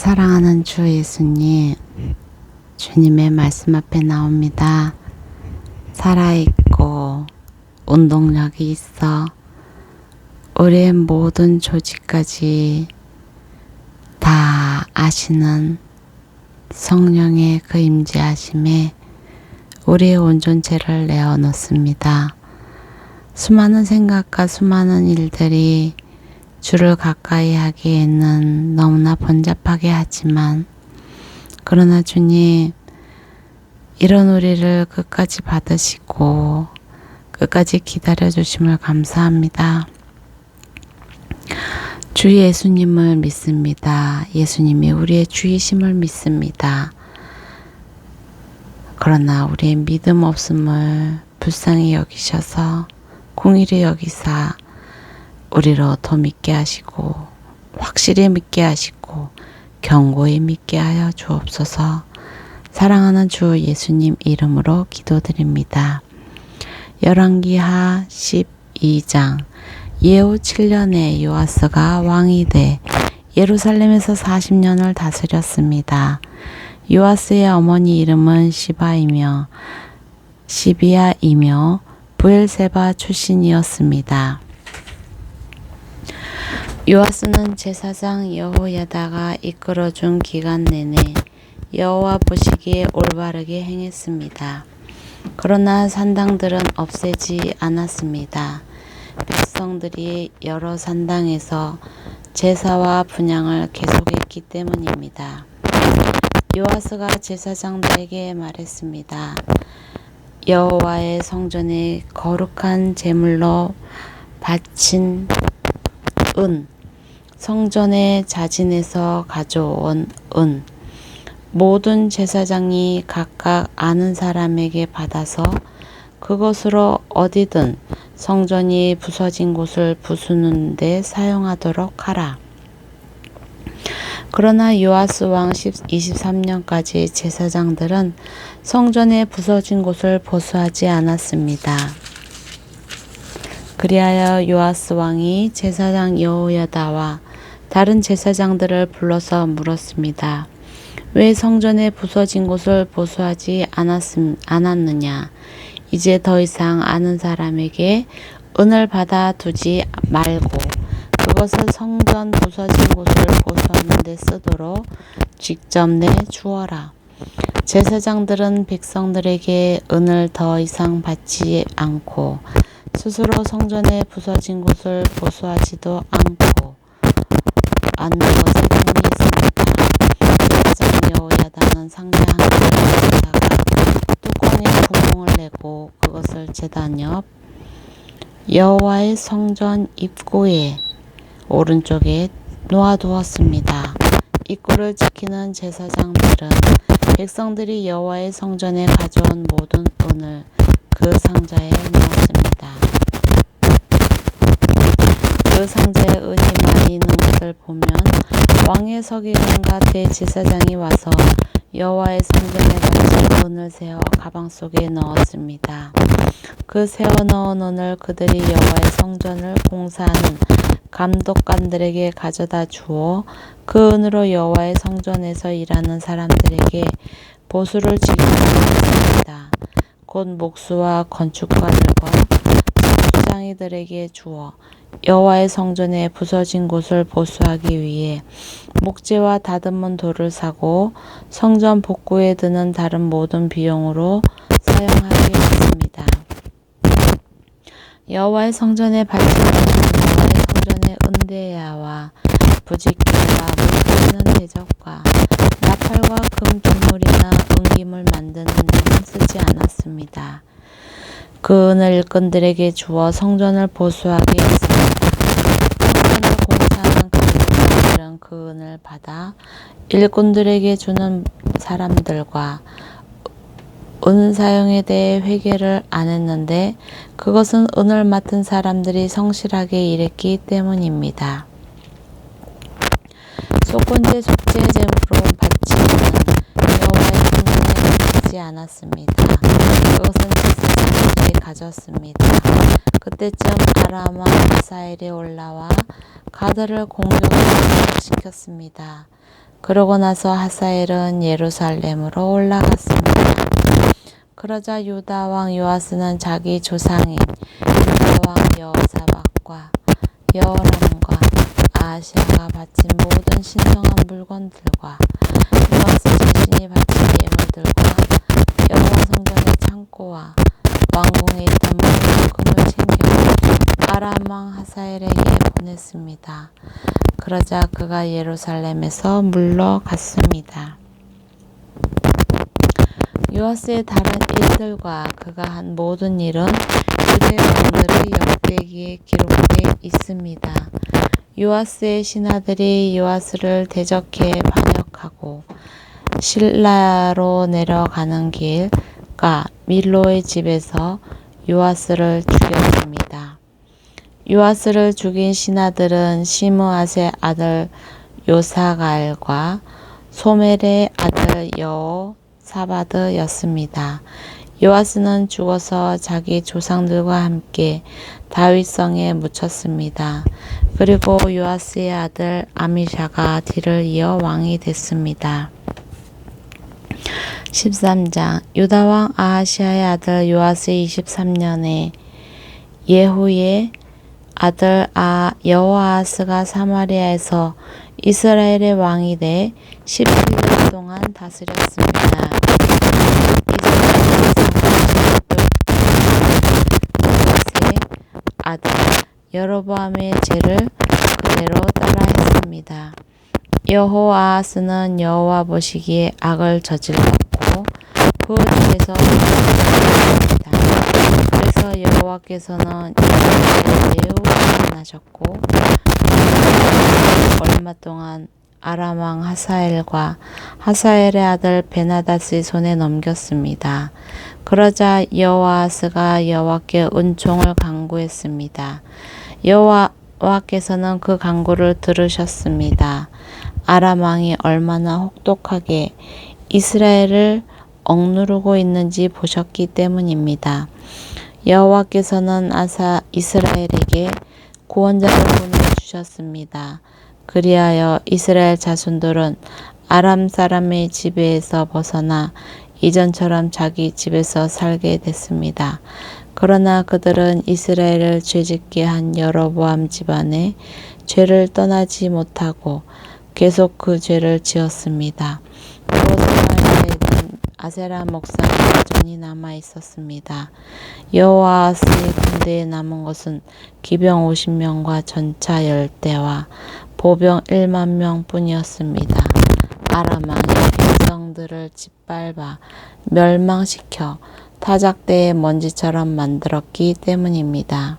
사랑하는 주 예수님, 주님의 말씀 앞에 나옵니다. 살아있고 운동력이 있어 우리의 모든 조직까지 다 아시는 성령의 그 임재하심에 우리의 온전체를 내어놓습니다. 수많은 생각과 수많은 일들이 주를 가까이 하기에는 너무나 번잡하게 하지만, 그러나 주님, 이런 우리를 끝까지 받으시고 끝까지 기다려 주심을 감사합니다. 주 예수님을 믿습니다. 예수님이 우리의 주이심을 믿습니다. 그러나 우리의 믿음 없음을 불쌍히 여기셔서 공의를 여기사 우리로 더 믿게 하시고 확실히 믿게 하시고 견고히 믿게 하여 주옵소서. 사랑하는 주 예수님 이름으로 기도드립니다. 열왕기하 12장. 예후 7년에 요아스가 왕이 돼 예루살렘에서 40년을 다스렸습니다. 요아스의 어머니 이름은 시비야이며 브엘세바 출신이었습니다. 요아스는 제사장 여호야다가 이끌어준 기간 내내 여호와 보시기에 올바르게 행했습니다. 그러나 산당들은 없애지 않았습니다. 백성들이 여러 산당에서 제사와 분향을 계속했기 때문입니다. 요아스가 제사장들에게 말했습니다. 여호와의 성전에 거룩한 제물로 바친 은, 성전의 자진에서 가져온 은, 모든 제사장이 각각 아는 사람에게 받아서 그것으로 어디든 성전이 부서진 곳을 부수는 데 사용하도록 하라. 그러나 요아스 왕 23년까지 제사장들은 성전의 부서진 곳을 보수하지 않았습니다. 그리하여 요아스 왕이 제사장 여호야다와 다른 제사장들을 불러서 물었습니다. 왜 성전의 부서진 곳을 보수하지 않았느냐? 이제 더 이상 아는 사람에게 은을 받아 두지 말고 그것을 성전 부서진 곳을 보수하는 데 쓰도록 직접 내 주어라. 제사장들은 백성들에게 은을 더 이상 받지 않고 스스로 성전의 부서진 곳을 보수하지도 않는 것을 정리했습니다. 제사장 여호야다는 상자 한 개를 가져다가 뚜껑에 구멍을 내고 그것을 제단 옆 여호와의 성전 입구에 오른쪽에 놓아두었습니다. 입구를 지키는 제사장들은 백성들이 여호와의 성전에 가져온 모든 은을 그 상자에 넣었습니다. 그 상자에 은이 많이 있는 것을 보면 왕의 서기관과 대제사장이 와서 여호와의 성전에 바친 은을 세어 가방 속에 넣었습니다. 그 세어 넣은 은을 그들이 여호와의 성전을 공사하는 감독관들에게 가져다 주어 그 은으로 여호와의 성전에서 일하는 사람들에게 보수를 지키게 했습니다. 곧 목수와 건축가들과 수장이들에게 주어 여호와의 성전의 부서진 곳을 보수하기 위해 목재와 다듬은 돌을 사고 성전 복구에 드는 다른 모든 비용으로 사용하게 했습니다. 여호와의 성전에 바친 여호와의 성전의 은대야와 부직기와 물뿌리는 대접과 나팔과 금 기물이나 은김을 만드는 데는 쓰지 않았습니다. 그 은을 일꾼들에게 주어 성전을 보수하게 했습니다. 성전을 공사하는 감독관들은 그 은을 받아 일꾼들에게 주는 사람들과 은 사용에 대해 회개를 안 했는데 그것은 은을 맡은 사람들이 성실하게 일했기 때문입니다. 속건제 속죄 제물로 바치는 여호와의 성전에 바치지 않았습니다. 그것은 제사장들이 가졌습니다. 그때쯤 아람 왕 하사엘이 올라와 가드를 공격으로 시켰습니다. 그러고 나서 하사엘은 예루살렘으로 올라갔습니다. 그러자 유다 왕 요아스는 자기 조상인 유다 왕 여호사밧과 여호람과 아하시아가 바친 모든 신성한 물건들과 요아스 자신이 바친 예물들과 여호와 성전의 창고와 왕궁에 있던 모든 금을 챙겨 아람 왕 하사엘에게 보냈습니다. 그러자 그가 예루살렘에서 물러갔습니다. 요아스의 다른 일들과 그가 한 모든 일은 유대 왕들의 역대기에 기록되어 있습니다. 요아스의 신하들이 요아스를 대적해 반역하고 실라로 내려가는 길 가 밀로의 집에서 요아스를 죽였습니다. 요아스를 죽인 신하들은 시므앗의 아들 요사갈과 소멜의 아들 여호사바드였습니다. 요아스는 죽어서 자기 조상들과 함께 다윗성에 묻혔습니다. 그리고 요아스의 아들 아미샤가 뒤를 이어 왕이 됐습니다. 13장 유다 왕 아하시아의 아들 요아스 23년에 예후의 아들 여호아하스가 사마리아에서 이스라엘의 왕이 돼 17년 동안 다스렸습니다. 이스라엘의 아들 여로보암의 죄를 그대로 따라 했습니다. 여호아하스는 여호와 보시기에 악을 저질렀고 그 집에서 죽었습니다. 그래서 여호와께서는 이스라엘을 매우 분하셨고 얼마 동안 아람 왕 하사엘과 하사엘의 아들 베나닷의 손에 넘겼습니다. 그러자 여호아하스가 여호와께 은총을 간구했습니다. 여호와께서는 그 간구를 들으셨습니다. 아람 왕이 얼마나 혹독하게 이스라엘을 억누르고 있는지 보셨기 때문입니다. 여호와께서는 이스라엘에게 구원자를 보내주셨습니다. 그리하여 이스라엘 자손들은 아람 사람의 지배에서 벗어나 이전처럼 자기 집에서 살게 됐습니다. 그러나 그들은 이스라엘을 죄짓게 한 여로보암 집안의 죄를 떠나지 못하고 계속 그 죄를 지었습니다. 또 사마리아에는 아세라 목상이 여전히 남아 있었습니다. 여호아하스의 군대에 남은 것은 기병 50명과 전차 10대와 보병 1만 명 뿐이었습니다. 아람 왕이 백성들을 짓밟아 멸망시켜 타작대의 먼지처럼 만들었기 때문입니다.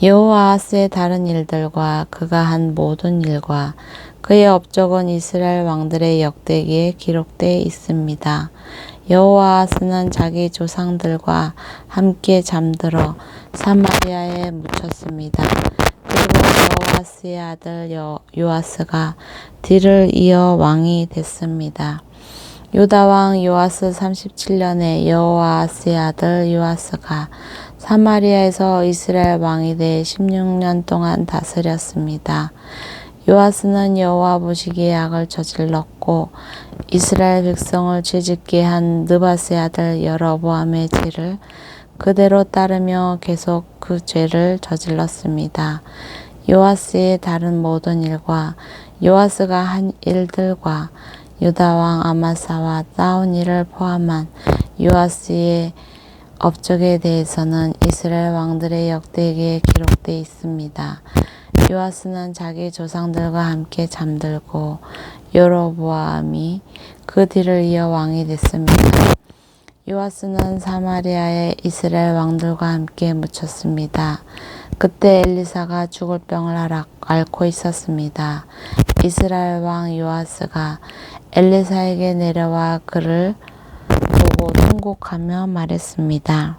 여호아하스의 다른 일들과 그가 한 모든 일과 그의 업적은 이스라엘 왕들의 역대기에 기록되어 있습니다. 여호아하스는 자기 조상들과 함께 잠들어 사마리아에 묻혔습니다. 그리고 여호아스의 아들 요아스가 뒤를 이어 왕이 됐습니다. 유다 왕 요아스 37년에 여호아하스의 아들 요아스가 사마리아에서 이스라엘 왕이 돼 16년 동안 다스렸습니다. 요아스는 여호와 보시기에 악을 저질렀고 이스라엘 백성을 죄짓게 한 느밧의 아들 여로보암의 죄를 그대로 따르며 계속 그 죄를 저질렀습니다. 요아스의 다른 모든 일과 요아스가 한 일들과 유다 왕 아마사와 싸운 일을 포함한 요아스의 업적에 대해서는 이스라엘 왕들의 역대기에 기록되어 있습니다. 요아스는 자기 조상들과 함께 잠들고 여로보암이 그 뒤를 이어 왕이 됐습니다. 요아스는 사마리아에 이스라엘 왕들과 함께 묻혔습니다. 그때 엘리사가 죽을 병을 앓고 있었습니다. 이스라엘 왕 요아스가 엘리사에게 내려와 그를 보고 통곡하며 말했습니다.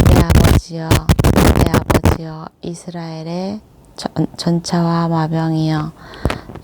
내 아버지여 이스라엘의 전차와 마병이여.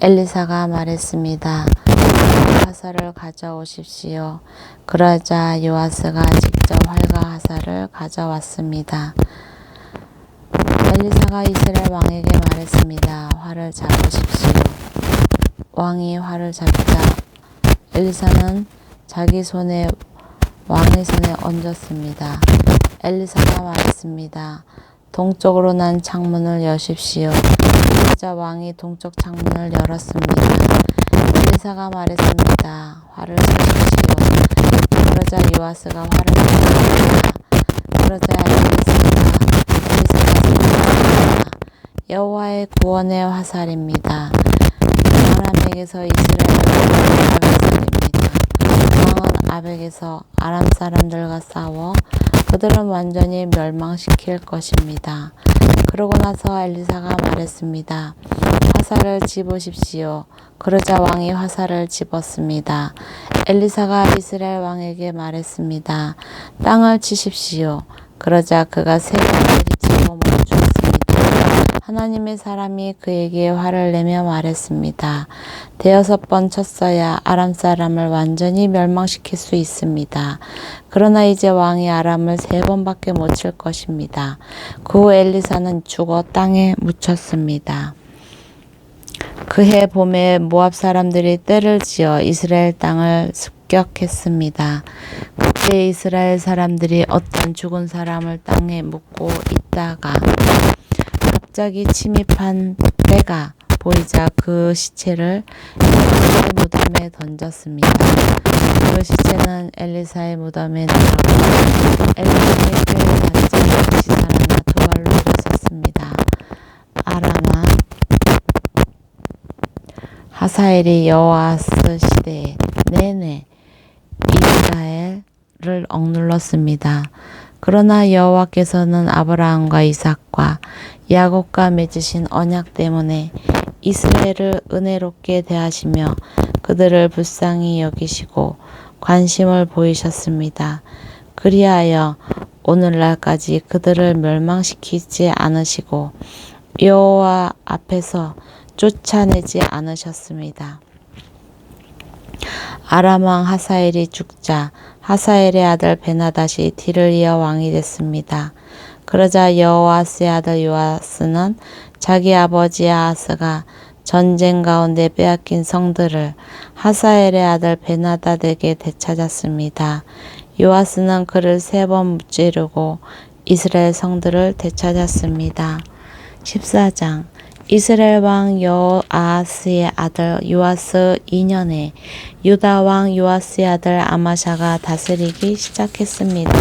엘리사가 말했습니다. 화살을 가져오십시오. 그러자 요아스가 직접 활과 화살을 가져왔습니다. 엘리사가 이스라엘 왕에게 말했습니다. 활을 잡으십시오. 왕이 활을 잡자 엘리사는 자기 손에 왕의 손에 얹었습니다. 엘리사가 말했습니다. 동쪽으로 난 창문을 여십시오. 그러자 왕이 동쪽 창문을 열었습니다. 엘리사가 말했습니다. 활을 쏘십시오. 그러자 요아스가 활을 쏘았습니다. 그러자 엘리사가 생각합니다. 여호와의 구원의 화살입니다. 아람에게서 이스라엘을 화살입니다. 왕은 아벡에서 아람 사람들과 싸워 그들은 완전히 멸망시킬 것입니다. 그러고 나서 엘리사가 말했습니다. 화살을 집으십시오. 그러자 왕이 화살을 집었습니다. 엘리사가 이스라엘 왕에게 말했습니다. 땅을 치십시오. 그러자 그가 세 번을 치고 멈추었습니다. 하나님의 사람이 그에게 화를 내며 말했습니다. 대여섯 번 쳤어야 아람 사람을 완전히 멸망시킬 수 있습니다. 그러나 이제 왕이 아람을 세 번밖에 못 칠 것입니다. 그 후 엘리사는 죽어 땅에 묻혔습니다. 그해 봄에 모압 사람들이 떼를 지어 이스라엘 땅을 습격했습니다. 그때 이스라엘 사람들이 어떤 죽은 사람을 땅에 묻고 있다가 갑자기 침입한 떼가 보이자 그 시체를 엘리사의 무덤에 던졌습니다. 그 시체는 엘리사의 무덤에 나가고 엘리사의 뼈에 닿자 다시 살아나 두 발로 일어섰습니다. 아람아 하사엘이 여호아스 시대 내내 이스라엘을 억눌렀습니다. 그러나 여호와께서는 아브라함과 이삭과 야곱과 맺으신 언약 때문에 이스라엘을 은혜롭게 대하시며 그들을 불쌍히 여기시고 관심을 보이셨습니다. 그리하여 오늘날까지 그들을 멸망시키지 않으시고 여호와 앞에서 쫓아내지 않으셨습니다. 아람 왕 하사엘이 죽자 하사엘의 아들 베나닷이 뒤를 이어 왕이 됐습니다. 그러자 여호아스의 아들 요아스는 자기 아버지 아하스가 전쟁 가운데 빼앗긴 성들을 하사엘의 아들 베나닷에게 되찾았습니다. 요아스는 그를 세 번 무찌르고 이스라엘 성들을 되찾았습니다. 14장 이스라엘 왕 여호아스의 아들 요아스 2년에 유다 왕 요아스의 아들 아마샤가 다스리기 시작했습니다.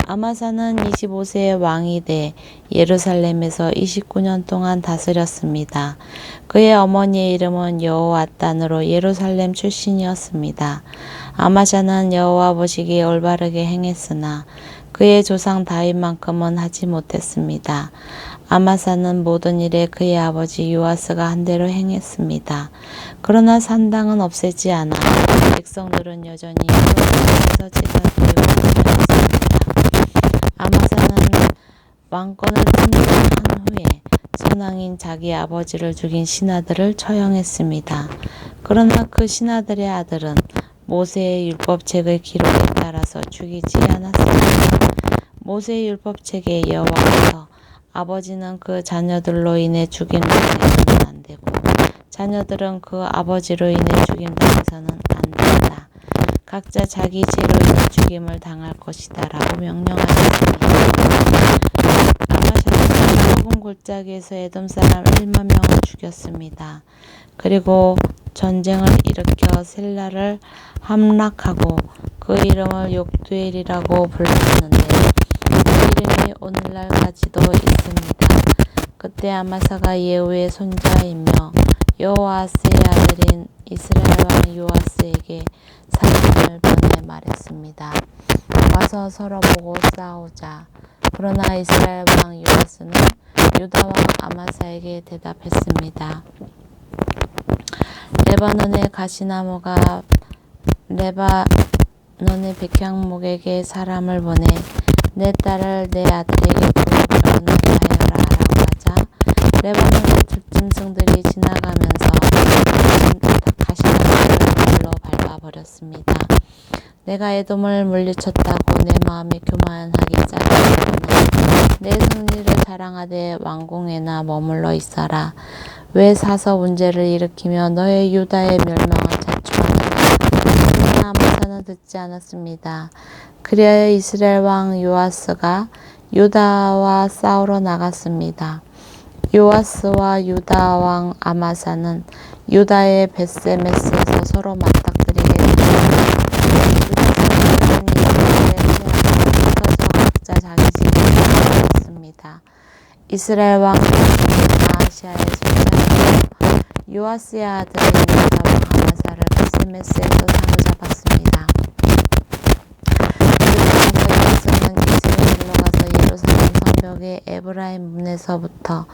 아마샤는 25세의 왕이 돼 예루살렘에서 29년 동안 다스렸습니다. 그의 어머니의 이름은 여호와단으로 예루살렘 출신이었습니다. 아마샤는 여호와 보시기에 올바르게 행했으나 그의 조상 다윗만큼은 하지 못했습니다. 아마사는 모든 일에 그의 아버지 요아스가 한 대로 행했습니다. 그러나 산당은 없애지 않아 백성들은 여전히 여호와께서 제사 드리고 있었습니다. 아마사는 왕권을 승리한 후에 선왕인 자기 아버지를 죽인 신하들을 처형했습니다. 그러나 그 신하들의 아들은 모세의 율법책의 기록에 따라서 죽이지 않았습니다. 모세의 율법책에 여호와께서 아버지는 그 자녀들로 인해 죽임당해서는 안 되고 자녀들은 그 아버지로 인해 죽임당해서는 안 된다. 각자 자기 죄로 인해 죽임을 당할 것이다 라고 명령하셨습니다. 아마샤는 좁은 골짜기에서 에돔 사람 1만 명을 죽였습니다. 그리고 전쟁을 일으켜 셀라를 함락하고 그 이름을 욕두엘이라고 불렀는데 그 이름이 오늘날까지도 있습니다. 그때 아마사가 예후의 손자이며 여호아스의 아들인 이스라엘 왕 요아스에게 사람을 보내 말했습니다. 와서 서로 보고 싸우자. 그러나 이스라엘 왕 요아스는 유다 왕 아마사에게 대답했습니다. 레바논의 가시나무가 레바논의 백향목에게 사람을 보내 내 딸을 내 아들에게 결혼하게 하여라 라고 하자 레바논의 들짐승들이 지나가면서 가시나무를 내가 에돔을 물리쳤다고 내 마음이 교만하기 짝이로구나. 내 승리를 자랑하되 왕궁에나 머물러 있어라. 왜 사서 문제를 일으키며 너의 유다의 멸망을 자초하느냐. 그러나 아마사는 듣지 않았습니다. 그리하여 이스라엘 왕 요아스가 유다와 싸우러 나갔습니다. 요아스와 유다 왕 아마사는 유다의 벳세메스에서 서로 맞닥뜨리게 되었습니다. 각자 자기 집으로 돌아갔습니다. 이스라엘 왕 아하시아의 손자로 요아스의 아들인 유다 왕 아마사를 벳세메스에서 사로잡았습니다. 요아스는 이스라엘로 가서 예루살렘 성벽의 에브라임 문에서부터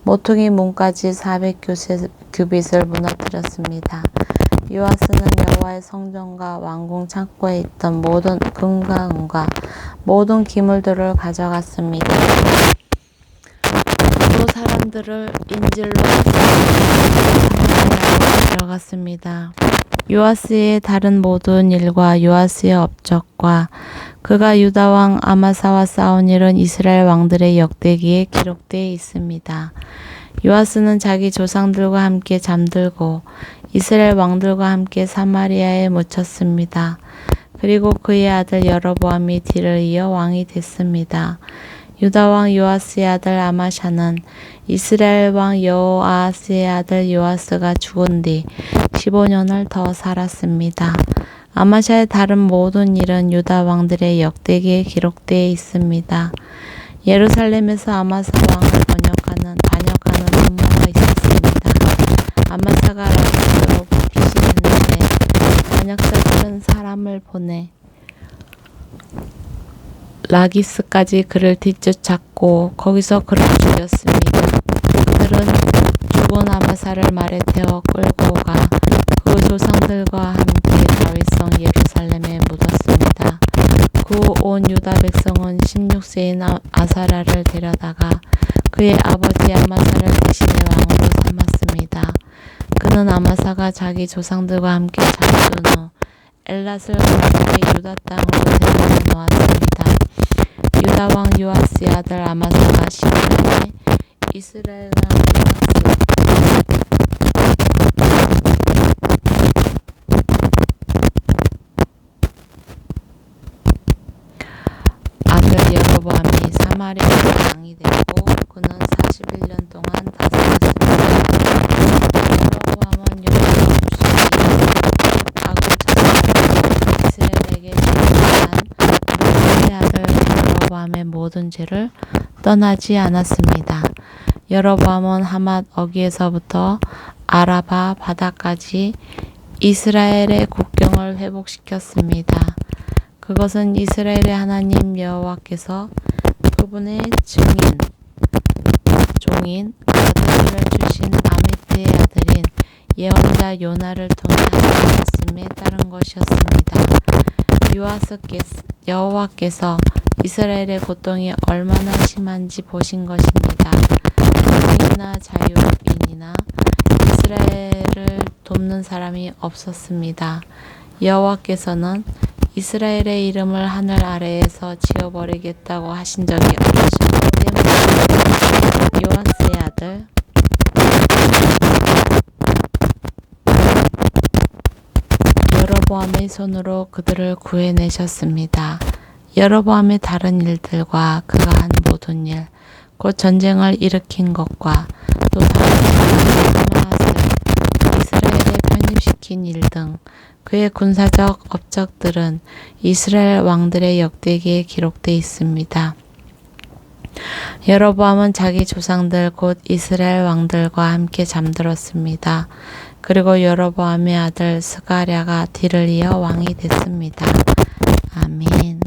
모퉁이 문까지 400규빗을 무너뜨렸습니다. 요아스는 여호와의 성전과 왕궁 창고에 있던 모든 금과 은과 모든 기물들을 가져갔습니다. 또 사람들을 인질로 데려갔습니다. 요아스의 다른 모든 일과 요아스의 업적과 그가 유다 왕 아마사와 싸운 일은 이스라엘 왕들의 역대기에 기록되어 있습니다. 요아스는 자기 조상들과 함께 잠들고 이스라엘 왕들과 함께 사마리아에 묻혔습니다. 그리고 그의 아들 여로보암이 뒤를 이어 왕이 됐습니다. 유다 왕 요아스의 아들 아마샤는 이스라엘 왕 여호아스의 아들 요아스가 죽은 뒤 15년을 더 살았습니다. 아마샤의 다른 모든 일은 유다 왕들의 역대기에 기록되어 있습니다. 예루살렘에서 아마사 왕을 반역하는 음모가 있었습니다. 아마사가 라기스로 뽑히신 했는데 반역자들은 사람을 보내 라기스까지 그를 뒤쫓았고 거기서 그를 죽였습니다. 그들은 죽은 아마사를 말에 태워 끌고 가 그 조상들과 함께 다윗성 예루살렘에 묻었습니다. 그 온 유다 백성은 16세인 아사라를 데려다가 그의 아버지 아마사를 대신에 왕으로 삼았습니다. 그는 아마사가 자기 조상들과 함께 잠든 후 엘랏을 건설해 유다 땅으로 데려다 놓았습니다. 유다 왕 요아스의 아들 아마사가 12년에 이스라엘 왕 아들 여로보암이 사마리아 왕이 되고 그는 41년 동안 다스렸습니다. 여로보암은 여호와의 악을 저지르고 이스라엘에게 진노한 느바트의 아들 여로보암의 모든 죄를 떠나지 않았습니다. 여로보암은 하맛 어귀에서부터 아라바 바다까지 이스라엘의 국경을 회복시켰습니다. 그것은 이스라엘의 하나님 여호와께서 그분의 종인 아들을 주신 아미트의 아들인 예언자 요나를 통해 하신 말씀에 따른 것이었습니다. 여호와께서 이스라엘의 고통이 얼마나 심한지 보신 것입니다. 왕이나 자유인이나 이스라엘을 돕는 사람이 없었습니다. 여호와께서는 이스라엘의 이름을 하늘 아래에서 지워버리겠다고 하신 적이 없으셨기 때문에 요아스의 아들 여로보암의 손으로 그들을 구해내셨습니다. 여로보암의 다른 일들과 그가 한 모든 일, 곧 전쟁을 일으킨 것과 또 다른 이스라엘에 편입시킨 일 등 그의 군사적 업적들은 이스라엘 왕들의 역대기에 기록되어 있습니다. 여로보암은 자기 조상들 곧 이스라엘 왕들과 함께 잠들었습니다. 그리고 여로보암의 아들 스가랴가 뒤를 이어 왕이 됐습니다. 아멘.